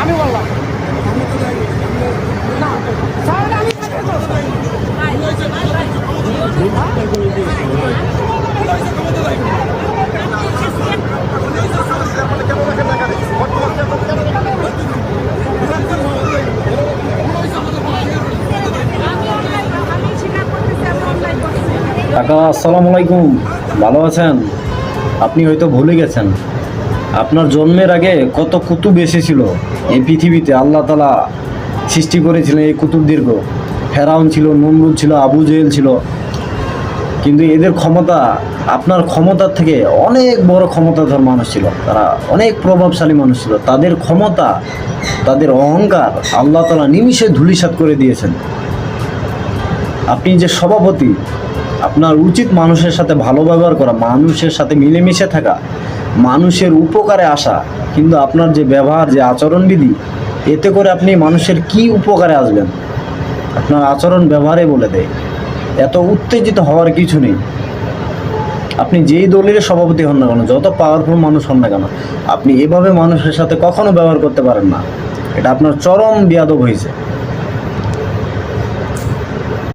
আমি বললাম না স্যার আমি কাকা আসসালামু আলাইকুম, ভালো আছেন? আপনি হয়তো ভুলে গেছেন আপনার জন্মের আগে কত কুতুব এসেছিল এই পৃথিবীতে। আল্লাহ তাআলা সৃষ্টি করেছিলেন এই কুতুবদেরকে। ফেরাউন ছিল, নমরুদ ছিল, আবু জেহেল ছিল, কিন্তু এদের ক্ষমতা আপনার ক্ষমতার থেকে অনেক বড় ক্ষমতাধর মানুষ ছিল। তারা অনেক প্রভাবশালী মানুষ ছিল। তাদের ক্ষমতা, তাদের অহংকার আল্লাহ তাআলা নিমিষে ধূলিসাৎ করে দিয়েছেন। আপনি যে সভাপতি, আপনার উচিত মানুষের সাথে ভালো ব্যবহার করা, মানুষের সাথে মিলেমিশে থাকা, মানুষের উপকারে আসা। কিন্তু আপনার যে ব্যবহার, যে আচরণবিধি, এতে করে আপনি মানুষের কি উপকারে আসবেন? আপনার আচরণ ব্যবহারে বলে দেয়। এত উত্তেজিত হওয়ার কিছু নেই। আপনি যেই দলের সভাপতি হন না কেন, যত পাওয়ারফুল মানুষ হন না কেন, আপনি এভাবে মানুষের সাথে কখনো ব্যবহার করতে পারেন না। এটা আপনার চরম বেয়াদব হয়েছে।